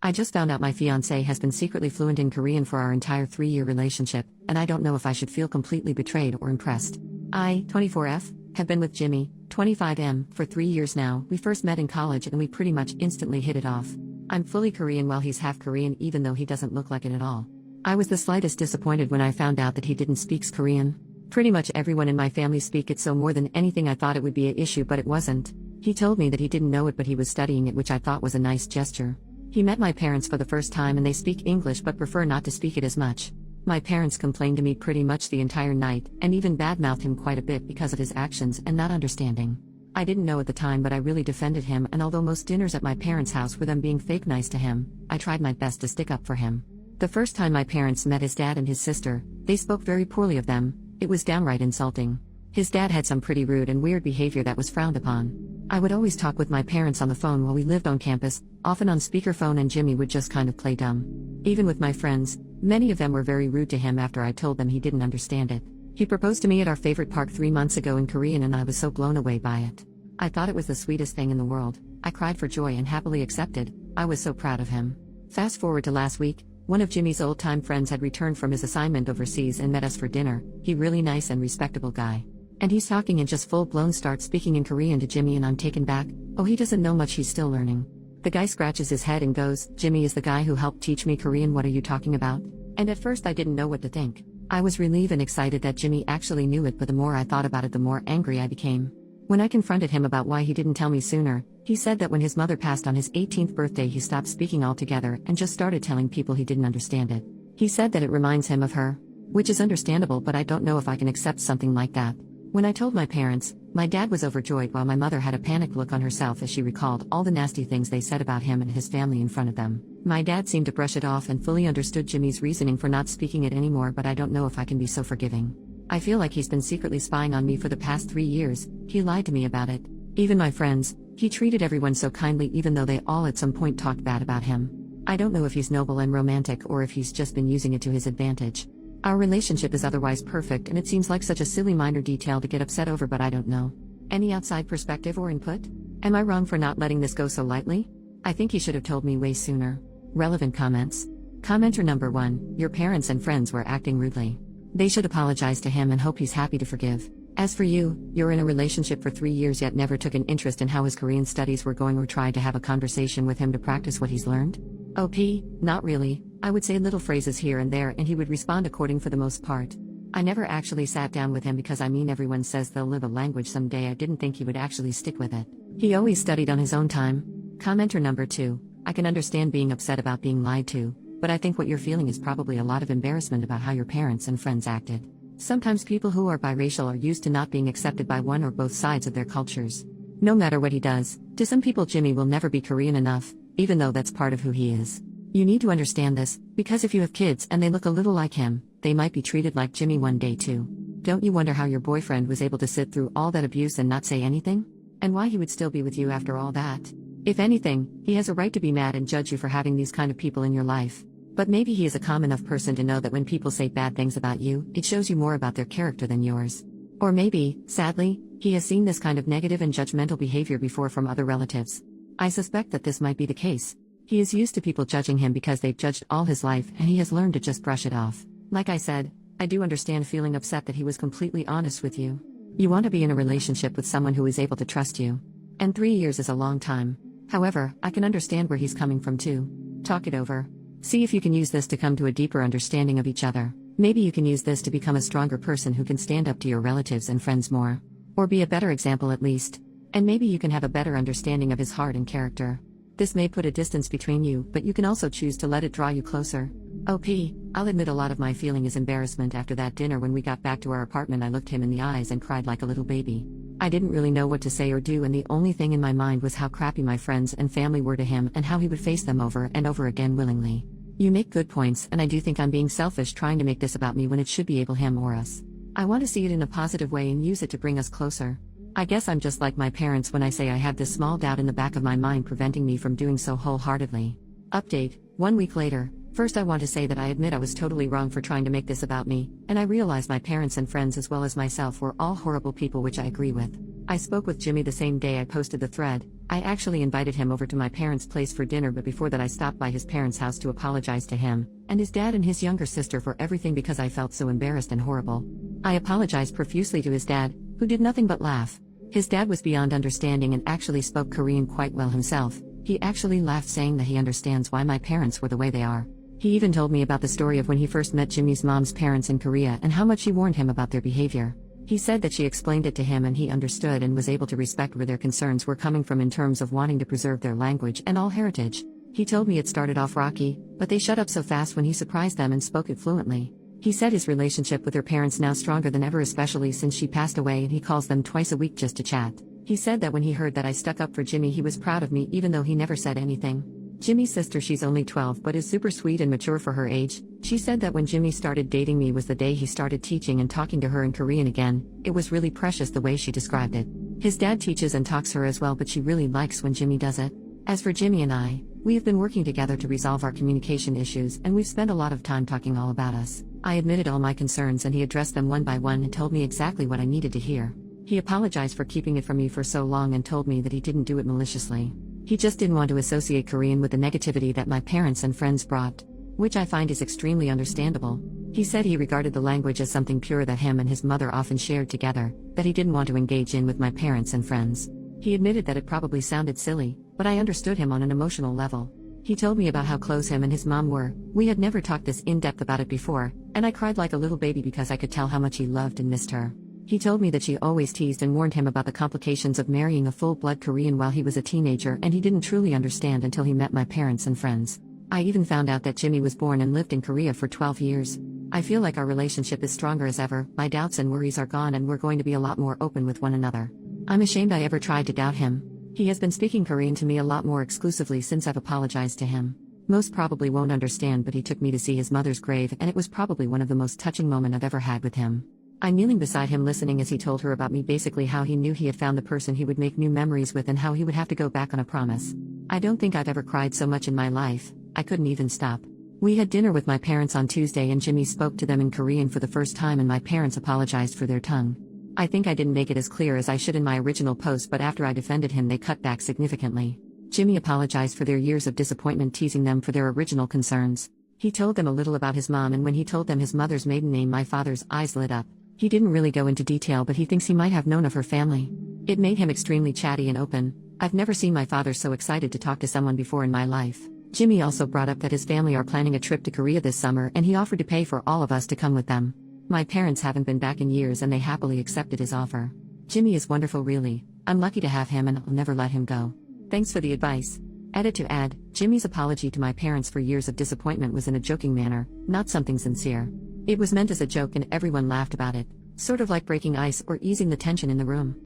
I just found out my fiancé has been secretly fluent in Korean for our entire 3-year relationship, and I don't know if I should feel completely betrayed or impressed. I, 24F, have been with Jimmy, 25M, for 3 years now. We first met in college and we pretty much instantly hit it off. I'm fully Korean while he's half Korean, even though he doesn't look like it at all. I was the slightest disappointed when I found out that he didn't speak Korean. Pretty much everyone in my family speak it, so more than anything I thought it would be an issue, but it wasn't. He told me that he didn't know it but he was studying it, which I thought was a nice gesture. He met my parents for the first time and they speak English but prefer not to speak it as much. My parents complained to me pretty much the entire night, and even badmouthed him quite a bit because of his actions and not understanding. I didn't know at the time, but I really defended him, and although most dinners at my parents' house were them being fake nice to him, I tried my best to stick up for him. The first time my parents met his dad and his sister, they spoke very poorly of them. It was downright insulting. His dad had some pretty rude and weird behavior that was frowned upon. I would always talk with my parents on the phone while we lived on campus, often on speakerphone, and Jimmy would just kind of play dumb. Even with my friends, many of them were very rude to him after I told them he didn't understand it. He proposed to me at our favorite park 3 months ago in Korean and I was so blown away by it. I thought it was the sweetest thing in the world. I cried for joy and happily accepted. I was so proud of him. Fast forward to last week, one of Jimmy's old-time friends had returned from his assignment overseas and met us for dinner. He really nice and respectable guy. And he's talking and just full-blown starts speaking in Korean to Jimmy and I'm taken back. Oh, he doesn't know much, he's still learning. The guy scratches his head and goes, "Jimmy is the guy who helped teach me Korean, what are you talking about?" And at first I didn't know what to think. I was relieved and excited that Jimmy actually knew it, but the more I thought about it the more angry I became. When I confronted him about why he didn't tell me sooner, he said that when his mother passed on his 18th birthday he stopped speaking altogether and just started telling people he didn't understand it. He said that it reminds him of her. Which is understandable, but I don't know if I can accept something like that. When I told my parents, my dad was overjoyed while my mother had a panicked look on herself as she recalled all the nasty things they said about him and his family in front of them. My dad seemed to brush it off and fully understood Jimmy's reasoning for not speaking it anymore, but I don't know if I can be so forgiving. I feel like he's been secretly spying on me for the past 3 years. He lied to me about it. Even my friends, he treated everyone so kindly even though they all at some point talked bad about him. I don't know if he's noble and romantic or if he's just been using it to his advantage. Our relationship is otherwise perfect and it seems like such a silly minor detail to get upset over, but I don't know. Any outside perspective or input? Am I wrong for not letting this go so lightly? I think he should have told me way sooner. Relevant comments. Commenter number 1, your parents and friends were acting rudely. They should apologize to him and hope he's happy to forgive. As for you, you're in a relationship for 3 years yet never took an interest in how his Korean studies were going or tried to have a conversation with him to practice what he's learned? OP, not really. I would say little phrases here and there and he would respond according for the most part. I never actually sat down with him because everyone says they'll live a language someday. I didn't think he would actually stick with it. He always studied on his own time. Commenter number 2, I can understand being upset about being lied to, but I think what you're feeling is probably a lot of embarrassment about how your parents and friends acted. Sometimes people who are biracial are used to not being accepted by one or both sides of their cultures. No matter what he does, to some people Jimmy will never be Korean enough, even though that's part of who he is. You need to understand this, because if you have kids and they look a little like him, they might be treated like Jimmy one day too. Don't you wonder how your boyfriend was able to sit through all that abuse and not say anything? And why he would still be with you after all that? If anything, he has a right to be mad and judge you for having these kind of people in your life. But maybe he is a calm enough person to know that when people say bad things about you, it shows you more about their character than yours. Or maybe, sadly, he has seen this kind of negative and judgmental behavior before from other relatives. I suspect that this might be the case. He is used to people judging him because they've judged all his life and he has learned to just brush it off. Like I said, I do understand feeling upset that he was completely honest with you. You want to be in a relationship with someone who is able to trust you. And 3 years is a long time. However, I can understand where he's coming from too. Talk it over. See if you can use this to come to a deeper understanding of each other. Maybe you can use this to become a stronger person who can stand up to your relatives and friends more. Or be a better example at least. And maybe you can have a better understanding of his heart and character. This may put a distance between you, but you can also choose to let it draw you closer. OP, I'll admit a lot of my feeling is embarrassment. After that dinner when we got back to our apartment I looked him in the eyes and cried like a little baby. I didn't really know what to say or do and the only thing in my mind was how crappy my friends and family were to him and how he would face them over and over again willingly. You make good points and I do think I'm being selfish trying to make this about me when it should be able him or us. I want to see it in a positive way and use it to bring us closer. I guess I'm just like my parents when I say I have this small doubt in the back of my mind preventing me from doing so wholeheartedly. Update, 1 week later. First I want to say that I admit I was totally wrong for trying to make this about me, and I realize my parents and friends as well as myself were all horrible people, which I agree with. I spoke with Jimmy the same day I posted the thread, I actually invited him over to my parents' place for dinner, but before that I stopped by his parents' house to apologize to him, and his dad and his younger sister for everything because I felt so embarrassed and horrible. I apologized profusely to his dad, who did nothing but laugh. His dad was beyond understanding and actually spoke Korean quite well himself. He actually laughed, saying that he understands why my parents were the way they are. He even told me about the story of when he first met Jimmy's mom's parents in Korea and how much she warned him about their behavior. He said that she explained it to him and he understood and was able to respect where their concerns were coming from in terms of wanting to preserve their language and all heritage. He told me it started off rocky, but they shut up so fast when he surprised them and spoke it fluently. He said his relationship with their parents now stronger than ever, especially since she passed away, and he calls them twice a week just to chat. He said that when he heard that I stuck up for Jimmy, he was proud of me even though he never said anything. Jimmy's sister, she's only 12 but is super sweet and mature for her age. She said that when Jimmy started dating me was the day he started teaching and talking to her in Korean again. It was really precious the way she described it. His dad teaches and talks her as well, but she really likes when Jimmy does it. As for Jimmy and I, we have been working together to resolve our communication issues, and we've spent a lot of time talking all about us. I admitted all my concerns and he addressed them one by one and told me exactly what I needed to hear. He apologized for keeping it from me for so long and told me that he didn't do it maliciously. He just didn't want to associate Korean with the negativity that my parents and friends brought, which I find is extremely understandable. He said he regarded the language as something pure that him and his mother often shared together, that he didn't want to engage in with my parents and friends. He admitted that it probably sounded silly, but I understood him on an emotional level. He told me about how close him and his mom were. We had never talked this in-depth about it before, and I cried like a little baby because I could tell how much he loved and missed her. He told me that she always teased and warned him about the complications of marrying a full-blood Korean while he was a teenager, and he didn't truly understand until he met my parents and friends. I even found out that Jimmy was born and lived in Korea for 12 years. I feel like our relationship is stronger as ever, my doubts and worries are gone, and we're going to be a lot more open with one another. I'm ashamed I ever tried to doubt him. He has been speaking Korean to me a lot more exclusively since I've apologized to him. Most probably won't understand, but he took me to see his mother's grave, and it was probably one of the most touching moments I've ever had with him. I'm kneeling beside him listening as he told her about me, basically how he knew he had found the person he would make new memories with and how he would have to go back on a promise. I don't think I've ever cried so much in my life. I couldn't even stop. We had dinner with my parents on Tuesday and Jimmy spoke to them in Korean for the first time and my parents apologized for their tongue. I think I didn't make it as clear as I should in my original post, but after I defended him they cut back significantly. Jimmy apologized for their years of disappointment, teasing them for their original concerns. He told them a little about his mom, and when he told them his mother's maiden name, my father's eyes lit up. He didn't really go into detail, but he thinks he might have known of her family. It made him extremely chatty and open. I've never seen my father so excited to talk to someone before in my life. Jimmy also brought up that his family are planning a trip to Korea this summer and he offered to pay for all of us to come with them. My parents haven't been back in years and they happily accepted his offer. Jimmy is wonderful, really. I'm lucky to have him and I'll never let him go. Thanks for the advice. Edit to add, Jimmy's apology to my parents for years of disappointment was in a joking manner, not something sincere. It was meant as a joke and everyone laughed about it, sort of like breaking ice or easing the tension in the room.